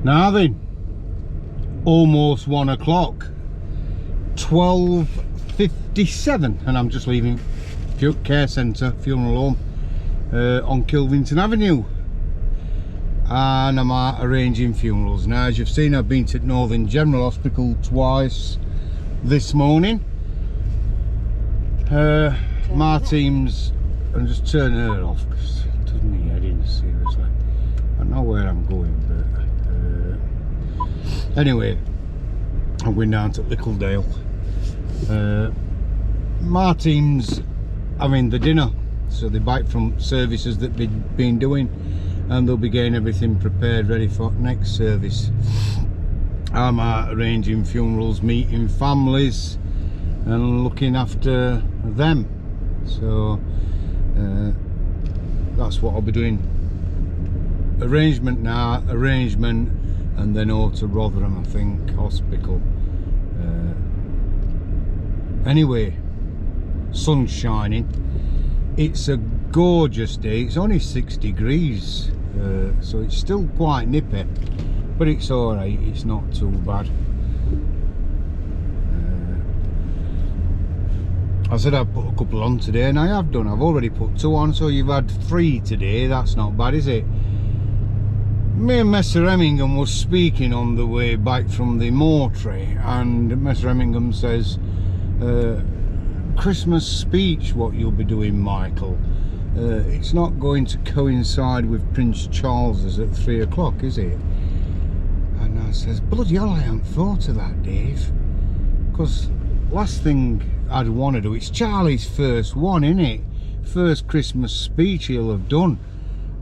Now then, almost 1 o'clock, 12:57, and I'm just leaving care centre, funeral home, on Kilvington Avenue, and I'm out arranging funerals. Now, as you've seen, I've been to Northern General Hospital twice this morning. My team's, I'm just turning her off because it does me head in, seriously. I know where I'm going, but anyway, I'm going down to Littledale. My team's having the dinner, so they're back from services that they've been doing, and they'll be getting everything prepared, ready for next service. I'm arranging funerals, meeting families, and looking after them. So that's what I'll be doing. Arrangement now, and then over to Rotherham, I think, hospital. Anyway, sun's shining. It's a gorgeous day. It's only 6 degrees, so it's still quite nippy, but it's alright, it's not too bad. I said I'd put a couple on today, and I have done. I've already put 2 on, so you've had 3 today. That's not bad, is it? Me and Mr. Hemmingham was speaking on the way back from the mortuary, and Mr. Hemmingham says, Christmas speech, what you'll be doing, Michael, it's not going to coincide with Prince Charles's at 3 o'clock, is it? And I says, bloody hell, I haven't thought of that, Dave, because last thing I'd want to do, it's Charlie's first one, innit? First Christmas speech he'll have done.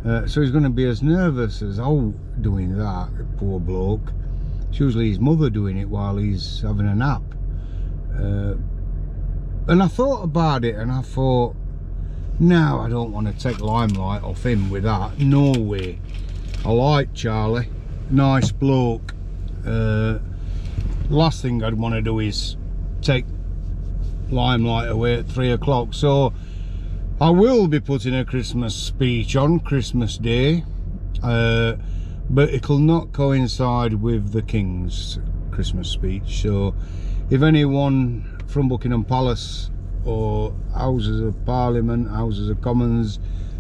So he's going to be as nervous as doing that, poor bloke. It's usually his mother doing it while he's having a nap. And I thought about it, and I thought, no, I don't want to take limelight off him with that. No way. I like Charlie, nice bloke. Last thing I'd want to do is take limelight away at 3 o'clock. So I will be putting a Christmas speech on Christmas Day, but it'll not coincide with the King's Christmas speech. So if anyone from Buckingham Palace or Houses of Parliament, Houses of Commons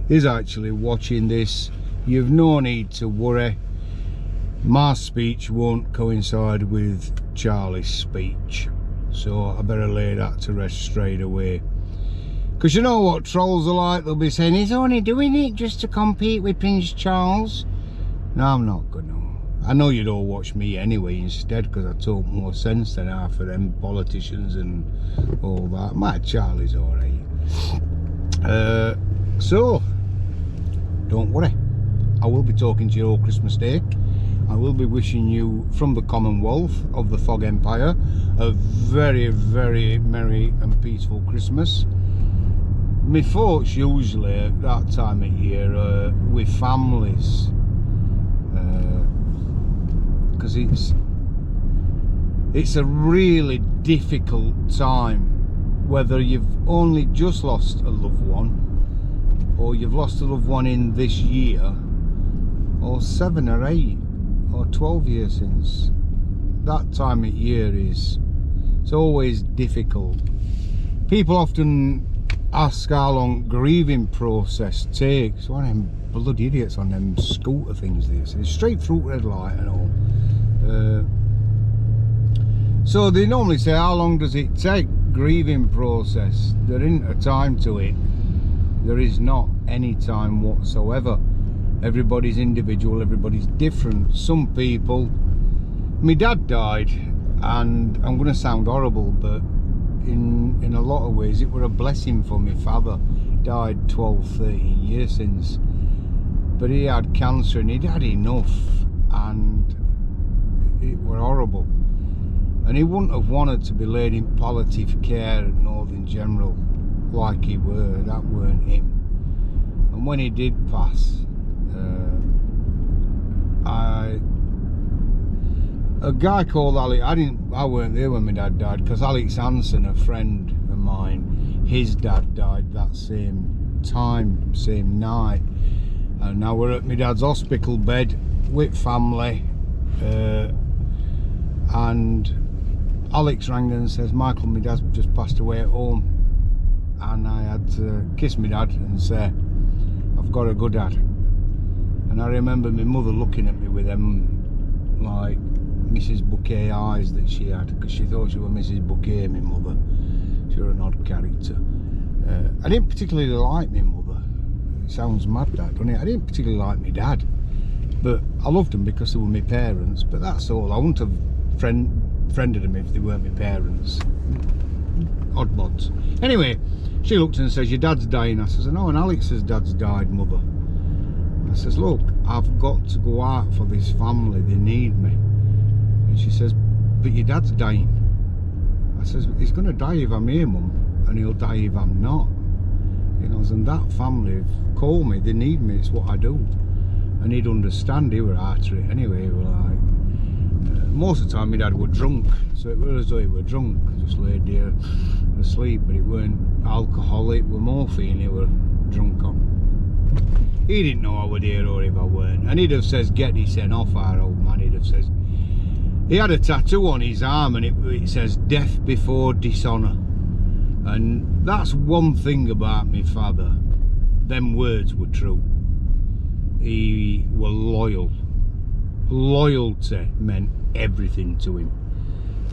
is actually watching this, you've no need to worry. My speech won't coincide with Charlie's speech, so I better lay that to rest straight away. Because you know what trolls are like, they'll be saying he's only doing it just to compete with Prince Charles. No, I'm not gonna. I know you'd all watch me anyway instead, because I talk more sense than half of them politicians and all that. My Charlie's alright. So don't worry, I will be talking to you all Christmas Day. I will be wishing you, from the Commonwealth of the Fog Empire, a very, very merry and peaceful Christmas. My thoughts usually at that time of year with families, because it's a really difficult time, whether you've only just lost a loved one, or you've lost a loved one in this year, or 7 or 8 or 12 years since. That time of year it's always difficult. People often ask how long grieving process takes. One of them bloody idiots on them scooter things, it's straight through red light and all. So they normally say, how long does it take, grieving process? There isn't a time to it. There is not any time whatsoever. Everybody's individual, everybody's different. Some people, my dad died, and I'm going to sound horrible, but in a lot of ways it were a blessing for my father. He died 12-13 years since, but he had cancer and he'd had enough, and it were horrible, and he wouldn't have wanted to be laid in palliative care at Northern General like he were. That weren't him. And when he did pass, a guy called Alex, I weren't there when my dad died, because Alex Hansen, a friend of mine, his dad died that same time, same night, and now we're at my dad's hospital bed with family, and Alex rang and says, Michael, my dad's just passed away at home. And I had to kiss my dad and say, I've got a good dad. And I remember my mother looking at me with them like Mrs. Bouquet eyes that she had, because she thought she was Mrs. Bouquet, my mother. She was an odd character. I didn't particularly like my mother. It sounds mad, that, doesn't it? I didn't particularly like my dad, but I loved them because they were my parents. But that's all. I wouldn't have friended them if they weren't my parents. Odd mods. Anyway, she looked and says, your dad's dying. I says, no, and Alex's dad's died, mother. I says, look, I've got to go out for this family, they need me. And she says, but your dad's dying. I says, he's going to die if I'm here, mum, and he'll die if I'm not. You know, and that family call me, they need me, it's what I do. And he'd understand, he were after it anyway. He were like, most of the time my dad were drunk, so it was as though he were drunk, just laid there asleep, but it weren't alcoholic, it were morphine he were drunk on. He didn't know I were there or if I weren't, and he'd have says, get this sent off, our old man. He'd have says, he had a tattoo on his arm and it says death before dishonour. And that's one thing about my father, them words were true. He were loyal. Loyalty meant everything to him,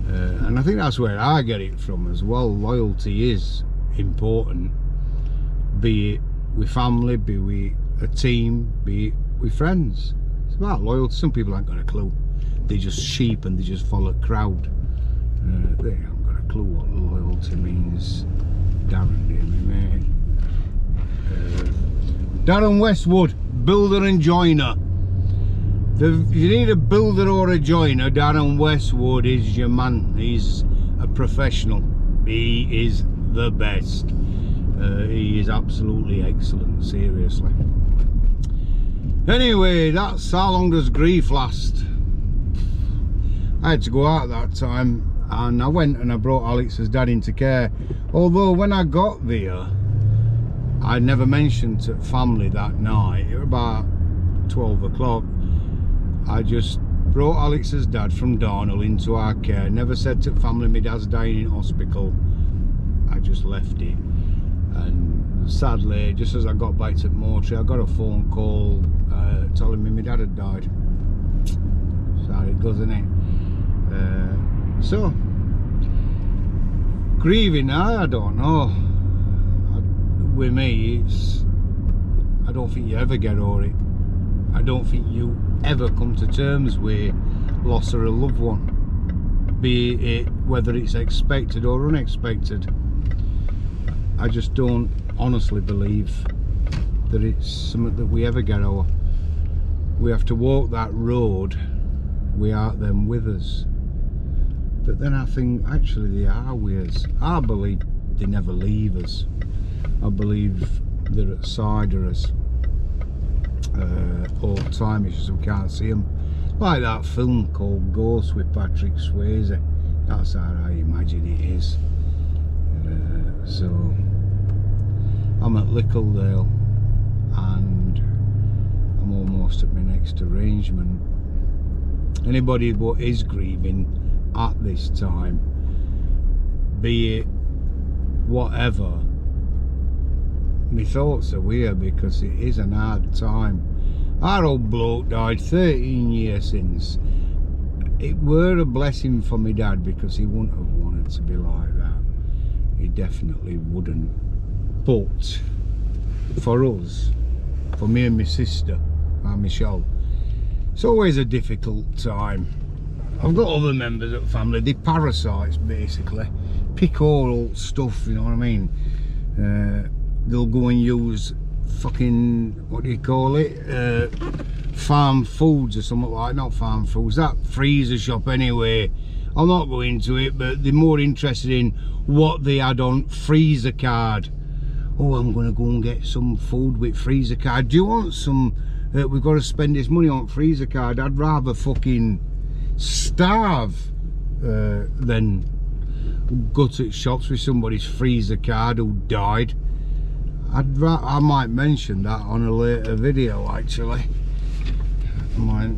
and I think that's where I get it from as well. Loyalty is important, be it with family, be it with a team, be it with friends. It's about loyalty. Some people ain't got a clue. They just sheep and they just follow crowd. They haven't got a clue what loyalty means. Darren, dear me, mate. Darren Westwood, builder and joiner. If you need a builder or a joiner, Darren Westwood is your man. He's a professional. He is the best. He is absolutely excellent, seriously. Anyway, that's how long does grief last. I had to go out that time, and I went and I brought Alex's dad into care. Although when I got there, I never mentioned to family that night. It was about 12 o'clock. I just brought Alex's dad from Darnell into our care. Never said to family my dad's dying in hospital. I just left it. And sadly, just as I got back to the mortuary, I got a phone call telling me my dad had died. So it goes, isn't it? So grieving now, I don't know. With me, it's, I don't think you ever get over it. I don't think you ever come to terms with loss of a loved one, be it whether it's expected or unexpected. I just don't honestly believe that it's something that we ever get over. We have to walk that road without them with us. But then I think actually they are with us. I believe they never leave us. I believe they're at side of us all the time. It's just we can't see them. Like that film called Ghost with Patrick Swayze. That's how I imagine it is. So I'm at Lickledale and I'm almost at my next arrangement. Anybody what is grieving at this time, be it whatever, my thoughts are weird because it is an hard time. Our old bloke died 13 years since. It were a blessing for my dad because he wouldn't have wanted to be like that. He definitely wouldn't. But for us, for me and my sister, Michelle, it's always a difficult time. I've got other members of the family, they're parasites basically. Pick all stuff, you know what I mean? They'll go and use fucking, what do you call it? Farm foods or something like, not farm foods, that freezer shop anyway. I'll not go into it, but they're more interested in what they had on freezer card. Oh, I'm going to go and get some food with freezer card. Do you want some? We've got to spend this money on freezer card. I'd rather fucking starve than go to shops with somebody's freezer card who died. I might mention that on a later video actually. I might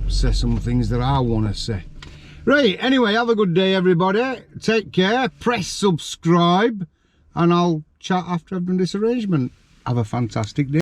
say some things that I want to say. Right, anyway, have a good day everybody, take care, press subscribe, and I'll chat after I've done this arrangement. Have a fantastic day.